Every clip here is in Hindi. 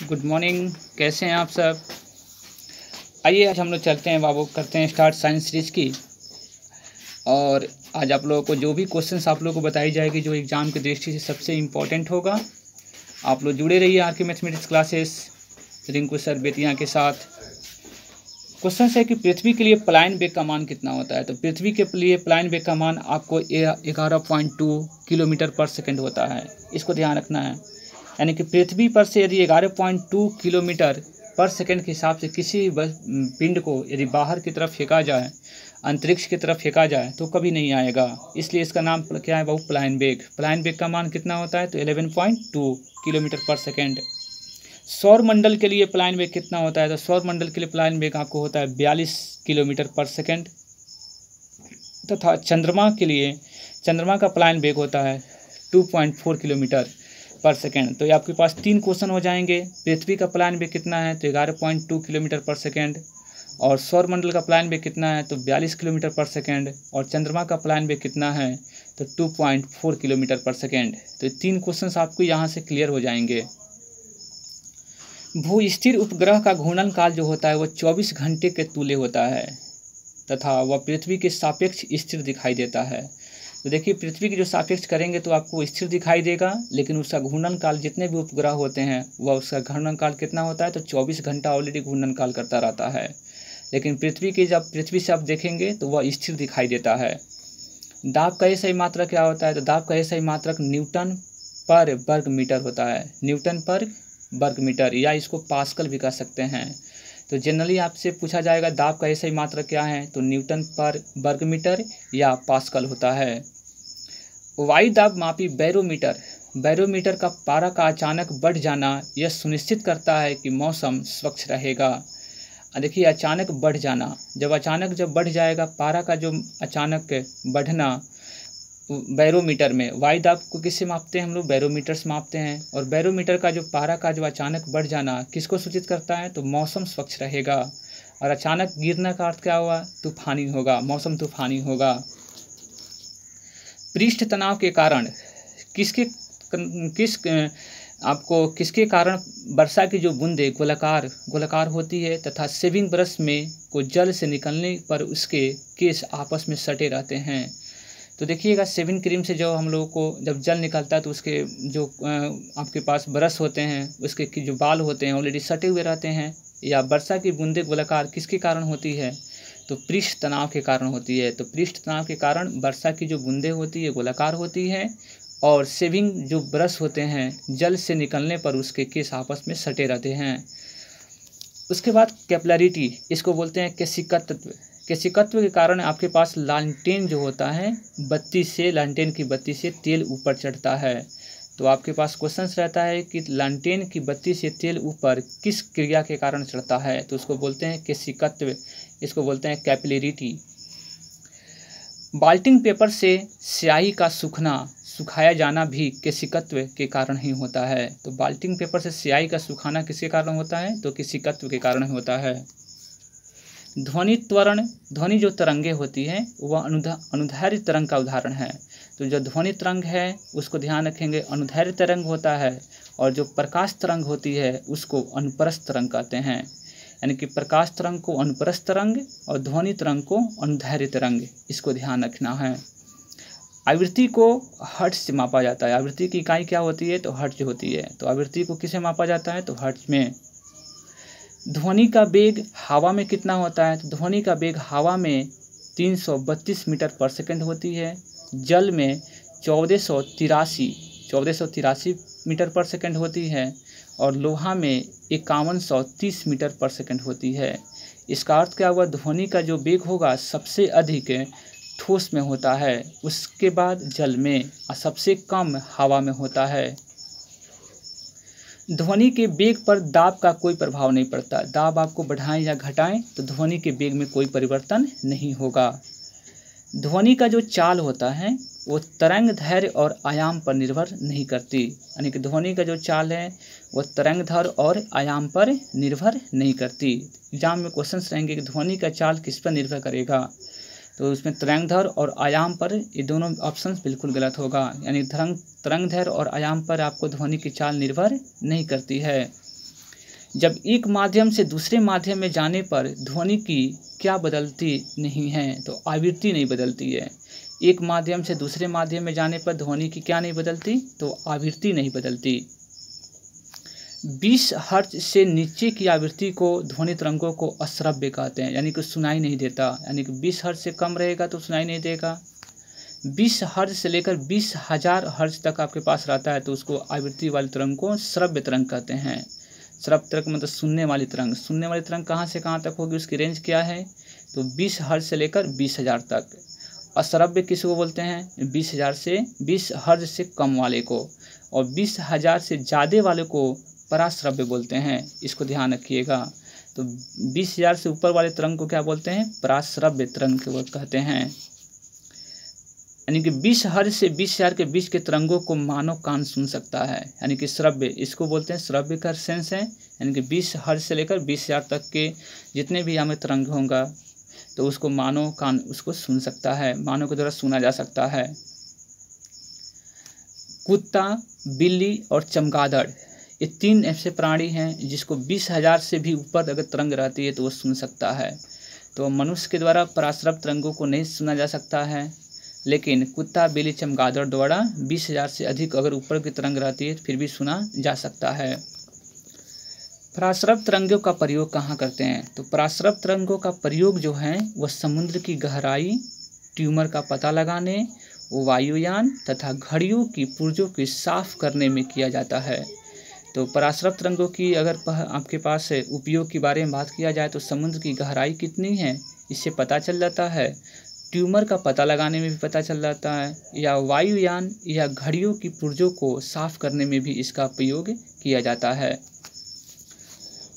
गुड मॉर्निंग, कैसे हैं आप सब। आइए आज हम लोग चलते हैं बाबू, करते हैं स्टार्ट साइंस सीरीज की। और आज आप लोगों को जो भी क्वेश्चंस आप लोगों को बताई जाएगी जो एग्ज़ाम की दृष्टि से सबसे इम्पोर्टेंट होगा, आप लोग जुड़े रहिए आर के mathematics classes Rinku sir Bettiah के साथ। क्वेश्चन है कि पृथ्वी के लिए पलायन वेग का मान कितना होता है। तो पृथ्वी के लिए पलायन वेग का मान आपको 11.2 किलोमीटर पर सेकंड होता है, इसको ध्यान रखना है। यानी कि पृथ्वी पर से यदि 11.2 किलोमीटर पर सेकंड के हिसाब से किसी पिंड को यदि बाहर की तरफ फेंका जाए, अंतरिक्ष की तरफ फेंका जाए, तो कभी नहीं आएगा। इसलिए इसका नाम क्या है बाबू, पलायन वेग। पलायन वेग का मान कितना होता है, तो 11.2 किलोमीटर पर सेकेंड। सौर मंडल के लिए पलायन वेग कितना होता है, तो सौर मंडल के लिए पलायन वेग आपको होता है 42 किलोमीटर पर सेकेंड। तथा चंद्रमा के लिए, चंद्रमा का पलायन वेग होता है 2.4 किलोमीटर पर सेकेंड। तो ये आपके पास 3 क्वेश्चन हो जाएंगे। पृथ्वी का पलायन वेग कितना है, तो 11.2 किलोमीटर पर सेकेंड। और सौर मंडल का पलायन वेग कितना है, तो 42 किलोमीटर पर सेकेंड। और चंद्रमा का पलायन वेग कितना है, तो 2.4 किलोमीटर पर सेकेंड। तो 3 क्वेश्चन आपको यहाँ से क्लियर हो जाएंगे। भू स्थिर उपग्रह का घूर्णन काल जो होता है वो 24 घंटे के तुल्य होता है तथा वह पृथ्वी के सापेक्ष स्थिर दिखाई देता है। तो देखिए, पृथ्वी की जो सापेक्ष करेंगे तो आपको स्थिर दिखाई देगा, लेकिन उसका घूर्णन काल, जितने भी उपग्रह होते हैं वह उसका घूर्णन काल कितना होता है, तो 24 घंटा ऑलरेडी घूर्णन काल करता रहता है। लेकिन पृथ्वी की, जब पृथ्वी से आप देखेंगे तो वह स्थिर दिखाई देता है। दाब का सही मात्रक क्या होता है, तो दाब का सही मात्रक न्यूटन पर वर्ग मीटर होता है। न्यूटन पर वर्ग मीटर, या इसको पास्कल भी कह सकते हैं। तो जनरली आपसे पूछा जाएगा दाब का सही मात्रक क्या है, तो न्यूटन पर वर्ग मीटर या पास्कल होता है। वायु दाब मापी बैरोमीटर, बैरोमीटर का पारा का अचानक बढ़ जाना यह सुनिश्चित करता है कि मौसम स्वच्छ रहेगा। देखिए, अचानक बढ़ जाना, जब बढ़ जाएगा पारा का जो अचानक बढ़ना बैरोमीटर में, वायु दाब को किससे मापते हैं हम लोग, बैरोमीटर से मापते हैं। और बैरोमीटर का जो पारा का जो अचानक बढ़ जाना किसको सूचित करता है, तो मौसम स्वच्छ रहेगा। और अचानक गिरने का अर्थ क्या हुआ, तूफानी होगा, मौसम तूफानी होगा। पृष्ठ तनाव के कारण किसके कारण वर्षा की जो बूंदे गोलाकार होती है तथा शेविंग ब्रश में को जल से निकलने पर उसके केस आपस में सटे रहते हैं। तो देखिएगा, शेविंग क्रीम से जो हम लोगों को जब जल निकलता है तो उसके जो आपके पास ब्रश होते हैं, उसके जो बाल होते हैं ऑलरेडी सटे हुए रहते हैं। या वर्षा की बूंदे गोलाकार किसके कारण होती है, तो पृष्ठ तनाव के कारण होती है। तो पृष्ठ तनाव के कारण वर्षा की जो बूंदे होती है गोलाकार होती है, और शेविंग जो ब्रश होते हैं जल से निकलने पर उसके केस आपस में सटे रहते हैं। उसके बाद कैपिलरिटी, इसको बोलते हैं केशिकत्व। केशिकत्व के कारण आपके पास लालटेन जो होता है, लालटेन की बत्ती से तेल ऊपर चढ़ता है। तो आपके पास क्वेश्चन रहता है कि लालटेन की बत्ती से तेल ऊपर किस क्रिया के कारण चढ़ता है, तो उसको बोलते हैं केशिकत्व, इसको बोलते हैं कैपिलरिटी। बाल्टिंग पेपर से स्याही का सुखाया जाना भी केशिकत्व के कारण ही होता है। तो बाल्टिंग पेपर से स्याही का सुखाना किसके कारण होता है, तो केशिकत्व के कारण होता है। ध्वनि त्वरण, ध्वनि जो तरंगे होती हैं वह अनुदैर्ध्य तरंग का उदाहरण है। तो जो ध्वनि तरंग है उसको ध्यान रखेंगे, अनुदैर्ध्य तरंग होता है। और जो प्रकाश तरंग होती है उसको अनुप्रस्थ तरंग कहते हैं। यानी कि प्रकाश तरंग को अनुप्रस्थ तरंग और ध्वनि तरंग को अनुदैर्ध्य तरंग, इसको ध्यान रखना है। आवृत्ति को हर्ट्ज से मापा जाता है। आवृत्ति की इकाई क्या होती है, तो हर्ट्ज होती है। तो आवृत्ति को किसे मापा जाता है, तो हर्ट्ज में। ध्वनि का वेग हवा में कितना होता है, तो ध्वनि का वेग हवा में 332 मीटर पर सेकंड होती है। जल में 1483 मीटर पर सेकंड होती है। और लोहा में 5130 मीटर पर सेकंड होती है। इसका अर्थ क्या हुआ, ध्वनि का जो वेग होगा सबसे अधिक ठोस में होता है, उसके बाद जल में, और सबसे कम हवा में होता है। ध्वनि के वेग पर दाब का कोई प्रभाव नहीं पड़ता। दाब आपको बढ़ाएं या घटाएं तो ध्वनि के वेग में कोई परिवर्तन नहीं होगा। ध्वनि का जो चाल होता है वो तरंग दैर्ध्य और आयाम पर निर्भर नहीं करती। यानी कि ध्वनि का जो चाल है वो तरंग दैर्ध्य और आयाम पर निर्भर नहीं करती। एग्जाम में क्वेश्चंस रहेंगे कि ध्वनि का चाल किस पर निर्भर करेगा, तो उसमें तरंगदैर्घ्य और आयाम पर ये दोनों ऑप्शन बिल्कुल गलत होगा, यानी तरंगदैर्घ्य और आयाम पर आपको ध्वनि की चाल निर्भर नहीं करती है। जब एक माध्यम से दूसरे माध्यम में जाने पर ध्वनि की क्या बदलती नहीं है, तो आवृत्ति नहीं बदलती है। एक माध्यम से दूसरे माध्यम में जाने पर ध्वनि की क्या नहीं बदलती, तो आवृत्ति नहीं बदलती। 20 हर्ट्ज से नीचे की आवृत्ति को ध्वनि तरंगों को अश्रव्य कहते हैं, यानी कि सुनाई नहीं देता, यानी कि 20 हर्ट्ज से कम रहेगा तो सुनाई नहीं देगा। 20 हर्ट्ज से लेकर 20,000 हर्ट्ज तक आपके पास रहता है तो उसको आवृत्ति वाली तरंग को श्रव्य तरंग कहते हैं। श्रव्य तरंग मतलब सुनने वाली तरंग। सुनने वाली तरंग कहाँ से कहाँ तक होगी, उसकी रेंज क्या है, तो 20 हर्ट्ज से लेकर 20,000 तक। अश्रव्य किसको बोलते हैं, 20,000 से 20 हर्ट्ज से कम वाले को, और 20,000 से ज़्यादा वाले को पराश्रव्य बोलते हैं। इसको ध्यान रखिएगा। तो 20,000 से ऊपर वाले तरंग को क्या बोलते हैं, पराश्रव्य तरंग को कहते हैं। यानी कि 20 हर्ट्ज से 20,000 के बीच के तरंगों को मानव कान सुन सकता है, यानी कि श्रव्य, इसको बोलते हैं श्रव्य का सेंस है। यानी कि 20 हर्ट्ज से लेकर 20,000 तक के जितने भी हमें तरंग होगा तो उसको मानव कान उसको सुन सकता है, मानव के द्वारा सुना जा सकता है। कुत्ता, बिल्ली और चमगादड़ ये 3 ऐसे प्राणी हैं जिसको 20,000 से भी ऊपर अगर तरंग रहती है तो वो सुन सकता है। तो मनुष्य के द्वारा पराश्रव्य तरंगों को नहीं सुना जा सकता है, लेकिन कुत्ता, बिल्ली, चमगादड़ द्वारा 20,000 से अधिक अगर ऊपर की तरंग रहती है फिर भी सुना जा सकता है। पराश्रव्य तरंगों का प्रयोग कहाँ करते हैं, तो पराश्रव्य तरंगों का प्रयोग जो है वह समुद्र की गहराई, ट्यूमर का पता लगाने, वायुयान तथा घड़ियों की पुर्जों की साफ करने में किया जाता है। तो पराश्रव्य तरंगों की अगर आपके पास उपयोग के बारे में बात किया जाए तो समुद्र की गहराई कितनी है इससे पता चल जाता है, ट्यूमर का पता लगाने में भी पता चल जाता है, या वायुयान या घड़ियों की पुर्जों को साफ करने में भी इसका प्रयोग किया जाता है।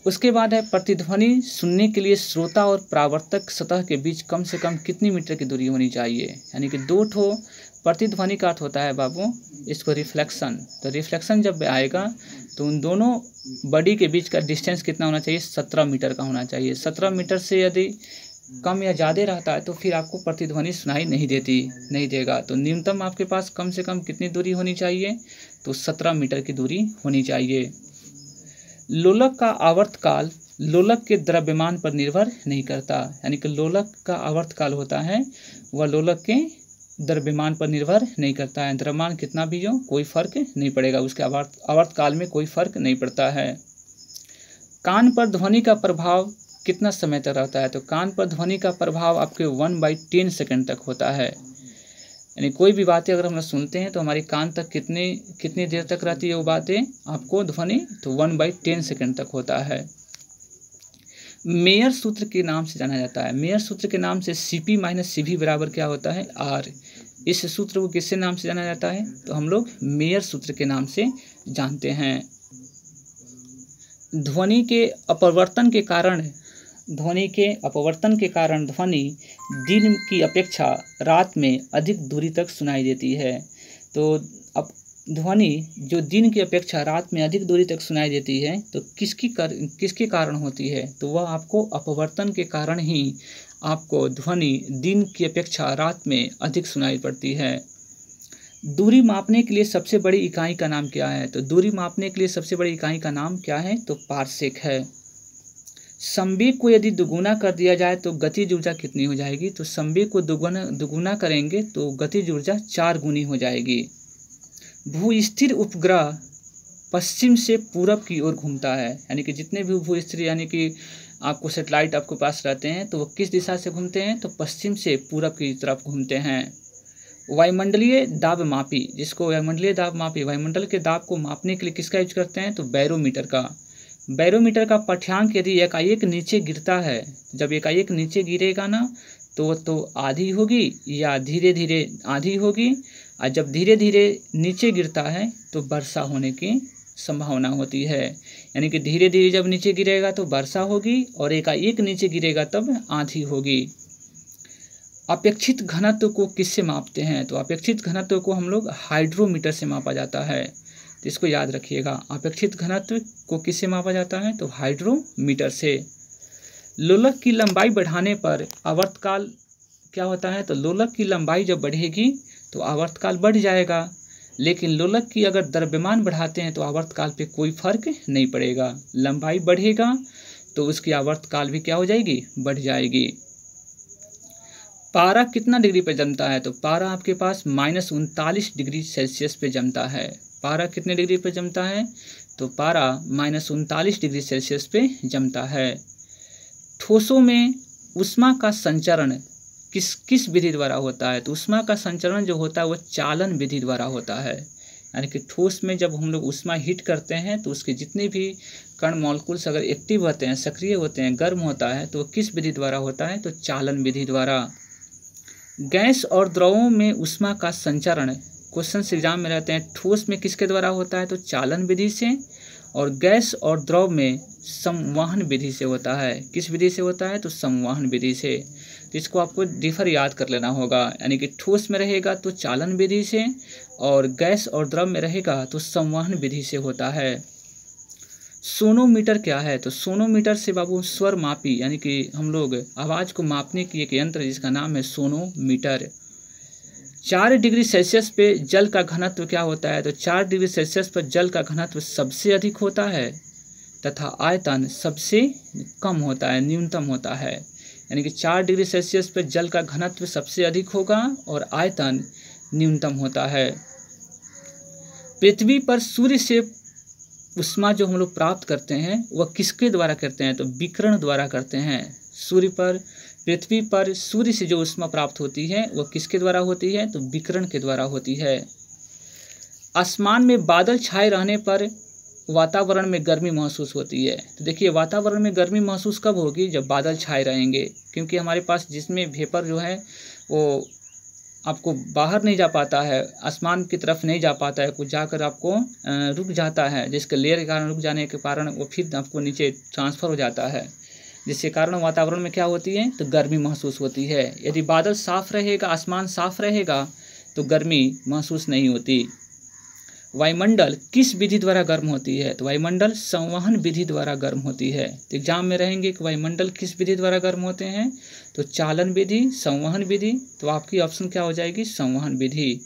उसके बाद है प्रतिध्वनि सुनने के लिए श्रोता और परावर्तक सतह के बीच कम से कम कितनी मीटर की दूरी होनी चाहिए, यानी कि 2 ठो प्रतिध्वनि का अर्थ होता है बाबू इसको रिफ्लेक्शन। तो रिफ्लेक्शन जब आएगा तो उन दोनों बॉडी के बीच का डिस्टेंस कितना होना चाहिए, 17 मीटर का होना चाहिए। 17 मीटर से यदि कम या ज़्यादा रहता है तो फिर आपको प्रतिध्वनि सुनाई नहीं देगा। तो न्यूनतम आपके पास कम से कम कितनी दूरी होनी चाहिए, तो 17 मीटर की दूरी होनी चाहिए। लोलक का आवर्तकाल लोलक के द्रव्यमान पर निर्भर नहीं करता, यानी कि लोलक का आवर्तकाल होता है वह लोलक के द्रव्यमान पर निर्भर नहीं करता है। द्रव्यमान कितना भी हो कोई फर्क नहीं पड़ेगा, उसके आवर्तकाल में कोई फर्क नहीं पड़ता है। कान पर ध्वनि का प्रभाव कितना समय तक रहता है, तो कान पर ध्वनि का प्रभाव आपके 1/10 सेकंड तक होता है। यानी कोई भी बातें अगर हम सुनते हैं तो हमारे कान तक कितनी देर तक रहती है वो बातें आपको ध्वनि, तो 1/10 सेकंड तक होता है। मेयर सूत्र के नाम से जाना जाता है। मेयर सूत्र के नाम से CP - CV बराबर क्या होता है, R। इस सूत्र को किससे नाम से जाना जाता है, तो हम लोग मेयर सूत्र के नाम से जानते हैं। ध्वनि के अपवर्तन के कारण ध्वनि दिन की अपेक्षा रात में अधिक दूरी तक सुनाई देती है। तो अब ध्वनि जो दिन की अपेक्षा रात में अधिक दूरी तक सुनाई देती है तो किसके कारण होती है, तो वह आपको अपवर्तन के कारण ही आपको ध्वनि दिन की अपेक्षा रात में अधिक सुनाई पड़ती है। दूरी मापने के लिए सबसे बड़ी इकाई का नाम क्या है, तो दूरी मापने के लिए सबसे बड़ी इकाई का नाम क्या है, तो पारसेक है। संवेग को यदि दुगुना कर दिया जाए तो गतिज ऊर्जा कितनी हो जाएगी, तो संवेग को दुगुना करेंगे तो गतिज ऊर्जा 4 गुनी हो जाएगी। भूस्थिर उपग्रह पश्चिम से पूरब की ओर घूमता है, यानी कि जितने भी भूस्थिर यानी कि आपको सैटेलाइट आपके पास रहते हैं तो वो किस दिशा से घूमते हैं, तो पश्चिम से पूरब की तरफ घूमते हैं। वायुमंडलीय दाब मापी, जिसको वायुमंडल के दाब को मापने के लिए किसका यूज करते हैं, तो बैरोमीटर का पाठ्यांक यदि एकाएक नीचे गिरता है, जब एकाएक नीचे गिरेगा ना तो आधी होगी या धीरे धीरे आधी होगी, और जब धीरे धीरे नीचे गिरता है तो वर्षा होने की संभावना होती है। यानी कि धीरे धीरे जब नीचे गिरेगा तो वर्षा होगी और एकाएक नीचे गिरेगा तब आंधी होगी। अपेक्षित घनत्व को किससे मापते हैं, तो अपेक्षित घनत्व को हम लोग हाइड्रोमीटर से मापा जाता है, तो इसको याद रखिएगा। अपेक्षित घनत्व को किससे मापा जाता है, तो हाइड्रोमीटर से। लोलक की लंबाई बढ़ाने पर आवर्तकाल क्या होता है, तो लोलक की लंबाई जब बढ़ेगी तो आवर्तकाल बढ़ जाएगा, लेकिन लोलक की अगर द्रव्यमान बढ़ाते हैं तो आवर्तकाल पे कोई फर्क नहीं पड़ेगा। लंबाई बढ़ेगा तो उसकी आवर्तकाल भी क्या हो जाएगी, बढ़ जाएगी। पारा कितना डिग्री पे जमता है, तो पारा आपके पास -39 डिग्री सेल्सियस पे जमता है। पारा कितने डिग्री पे जमता है, तो पारा -39 डिग्री सेल्सियस पे जमता है। ठोसों में ऊष्मा का संचरण किस विधि द्वारा होता है, तो ऊष्मा का संचरण जो होता है वो चालन विधि द्वारा होता है। यानी कि ठोस में जब हम लोग ऊष्मा हीट करते हैं तो उसके जितने भी कण मॉलिक्यूल्स अगर एक्टिव होते हैं, सक्रिय होते हैं, गर्म होता है, तो किस विधि द्वारा होता है, तो चालन विधि द्वारा। गैस और द्रवों में ऊष्मा का संचरण क्वेश्चन एग्जाम में रहते हैं, ठोस में किसके द्वारा होता है, तो चालन विधि से, और गैस और द्रव में संवहन विधि से होता है। किस विधि से होता है, तो संवहन विधि से। तो इसको आपको डिफर याद कर लेना होगा, यानी कि ठोस में रहेगा तो चालन विधि से, और गैस और द्रव में रहेगा तो संवहन विधि से होता है। सोनोमीटर क्या है, तो सोनोमीटर से बाबू स्वर मापी, यानी कि हम लोग आवाज़ को मापने की एक यंत्र जिसका नाम है सोनोमीटर। 4 डिग्री सेल्सियस पे जल का घनत्व क्या होता है, तो 4 डिग्री सेल्सियस पर जल का घनत्व सबसे अधिक होता है तथा आयतन सबसे कम होता है, न्यूनतम होता है। यानी कि 4 डिग्री सेल्सियस पर जल का घनत्व सबसे अधिक होगा और आयतन न्यूनतम होता है। पृथ्वी पर सूर्य से ऊष्मा जो हम लोग प्राप्त करते हैं वह किसके द्वारा करते हैं, तो विकिरण द्वारा करते हैं। पृथ्वी पर सूर्य से जो ऊष्मा प्राप्त होती है वह किसके द्वारा होती है, तो विकिरण के द्वारा होती है। आसमान में बादल छाए रहने पर वातावरण में गर्मी महसूस होती है, तो देखिए वातावरण में गर्मी महसूस कब होगी, जब बादल छाए रहेंगे, क्योंकि हमारे पास जिसमें वेपर जो है वो आपको बाहर नहीं जा पाता है, आसमान की तरफ नहीं जा पाता है, कुछ जाकर आपको रुक जाता है, जिसके लेयर के कारण रुक जाने के कारण वो फिर आपको नीचे ट्रांसफ़र हो जाता है, जिसके कारण वातावरण में क्या होती है, तो गर्मी महसूस होती है। यदि बादल साफ रहेगा, आसमान साफ रहेगा तो गर्मी महसूस नहीं होती। वायुमंडल किस विधि द्वारा गर्म होती है, तो वायुमंडल संवहन विधि द्वारा गर्म होती है। तो एग्जाम में रहेंगे कि वायुमंडल किस विधि द्वारा गर्म होते हैं, तो चालन विधि, संवहन विधि। तो आपकी ऑप्शन क्या हो जाएगी, संवहन विधि।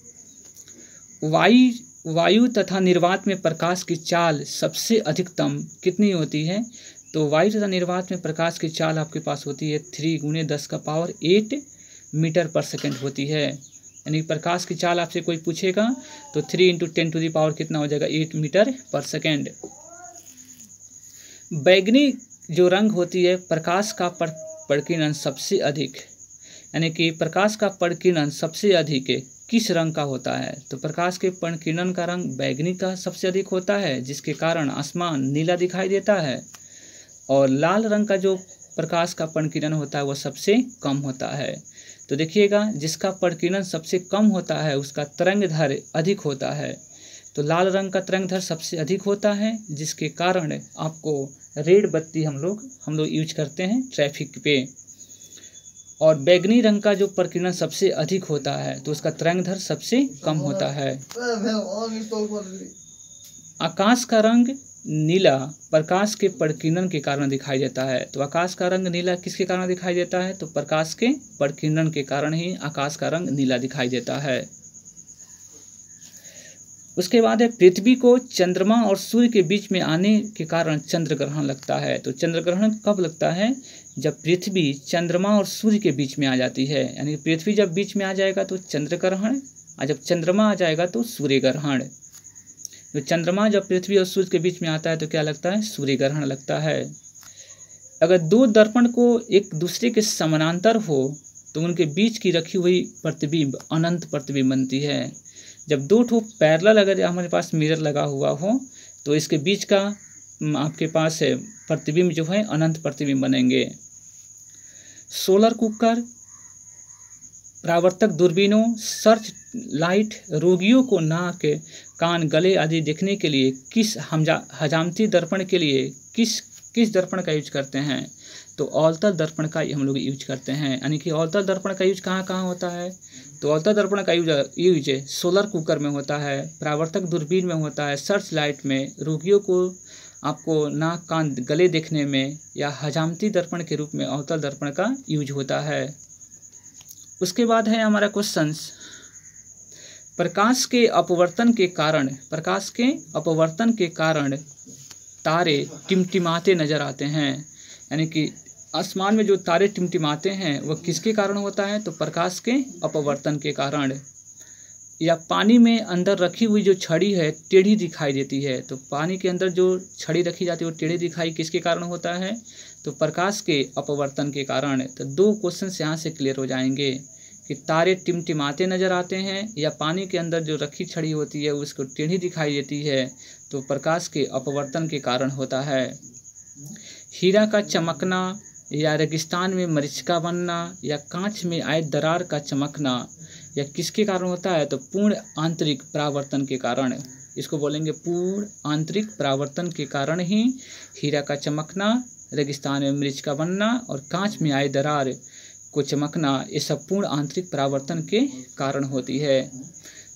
वायु तथा निर्वात में प्रकाश की चाल सबसे अधिकतम कितनी होती है, तो वायु तथा निर्वात में प्रकाश की चाल आपके पास होती है 3 × 10⁸ मीटर पर सेकेंड होती है। यानी प्रकाश की चाल आपसे कोई पूछेगा तो 3 × 10⁻⁴ कितना हो जाएगा, 8 मीटर पर सेकेंड। बैगनी जो रंग होती है, प्रकाश का प्रकीर्णन सबसे अधिक, यानी कि प्रकाश का प्रकीर्णन सबसे अधिक किस रंग का होता है, तो प्रकाश के प्रकीर्णन का रंग बैगनी का सबसे अधिक होता है, जिसके कारण आसमान नीला दिखाई देता है। और लाल रंग का जो प्रकाश का प्रकीर्णन होता है वह सबसे कम होता है। तो देखिएगा जिसका प्रकीर्णन सबसे कम होता है उसका तरंगदैर्घ्य अधिक होता है, तो लाल रंग का तरंगदैर्घ्य सबसे अधिक होता है, जिसके कारण आपको रेड बत्ती हम लोग यूज करते हैं ट्रैफिक पे। और बैगनी रंग का जो प्रकीर्णन सबसे अधिक होता है तो उसका तरंगदैर्घ्य सबसे कम होता है। आकाश का रंग नीला प्रकाश के प्रकीर्णन के कारण दिखाई देता है, तो आकाश का रंग नीला किसके कारण दिखाई देता है, तो प्रकाश के प्रकीर्णन के कारण ही आकाश का रंग नीला दिखाई देता है। उसके बाद है पृथ्वी को चंद्रमा और सूर्य के बीच में आने के कारण चंद्र ग्रहण लगता है। तो चंद्र ग्रहण कब लगता है, जब पृथ्वी चंद्रमा और सूर्य के बीच में आ जाती है, यानी पृथ्वी जब बीच में आ जाएगा तो चंद्र ग्रहण, और जब चंद्रमा आ जाएगा तो सूर्य ग्रहण। तो चंद्रमा जब पृथ्वी और सूर्य के बीच में आता है तो क्या लगता है, सूर्य ग्रहण लगता है। अगर 2 दर्पण को एक दूसरे के समानांतर हो तो उनके बीच की रखी हुई प्रतिबिंब अनंत प्रतिबिंब बनती है। जब 2 ठो पैरेलल अगर हमारे पास मिरर लगा हुआ हो तो इसके बीच का आपके पास प्रतिबिंब जो है अनंत प्रतिबिंब बनेंगे। सोलर कुकर, परावर्तक दूरबीनों, सर्च लाइट रोगियों को नाक, कान, गले आदि देखने के लिए किस हजामती दर्पण के लिए किस दर्पण का यूज करते हैं, तो अवतल दर्पण का हम लोग यूज करते हैं। यानी कि अवतल दर्पण का यूज कहाँ होता है, तो अवतल दर्पण का यूज सोलर कुकर में होता है, परावर्तक दूरबीन में होता है, सर्च लाइट में, रोगियों को आपको नाक, कान, गले देखने में, या हजामती दर्पण के रूप में अवतल दर्पण का यूज होता है। उसके बाद है हमारा क्वेश्चंस, प्रकाश के अपवर्तन के कारण तारे टिमटिमाते नजर आते हैं। यानी कि आसमान में जो तारे टिमटिमाते हैं वह किसके कारण होता है? तो प्रकाश के अपवर्तन के कारण। या पानी में अंदर रखी हुई जो छड़ी है टेढ़ी दिखाई देती है, तो पानी के अंदर जो छड़ी रखी जाती है वो टेढ़ी दिखाई किसके कारण होता है? तो प्रकाश के अपवर्तन के कारण। तो 2 क्वेश्चन यहाँ से क्लियर हो जाएंगे कि तारे टिमटिमाते नजर आते हैं या पानी के अंदर जो रखी छड़ी होती है उसको टेढ़ी दिखाई देती है, तो प्रकाश के अपवर्तन के कारण होता है। हीरा का चमकना या रेगिस्तान में मरीचिका बनना या कांच में आए दरार का चमकना या किसके कारण होता है? तो पूर्ण आंतरिक परावर्तन के कारण। इसको बोलेंगे पूर्ण आंतरिक परावर्तन के कारण ही हीरा का चमकना, रेगिस्तान में मरीचिका बनना और कांच में आए दरार को चमकना, ये सब पूर्ण आंतरिक परावर्तन के कारण होती है।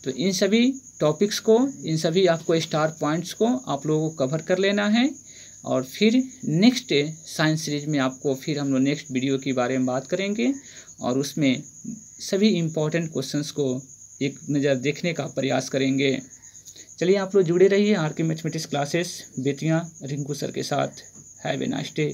तो इन सभी टॉपिक्स को, इन सभी आपको स्टार पॉइंट्स को आप लोगों को कवर कर लेना है और फिर नेक्स्ट साइंस सीरीज में आपको फिर हम लोग नेक्स्ट वीडियो के बारे में बात करेंगे और उसमें सभी इम्पोर्टेंट क्वेश्चंस को एक नज़र देखने का प्रयास करेंगे। चलिए आप लोग जुड़े रहिए आर के mathematics classes Bettiah Rinku sir के साथ। Have a nice day.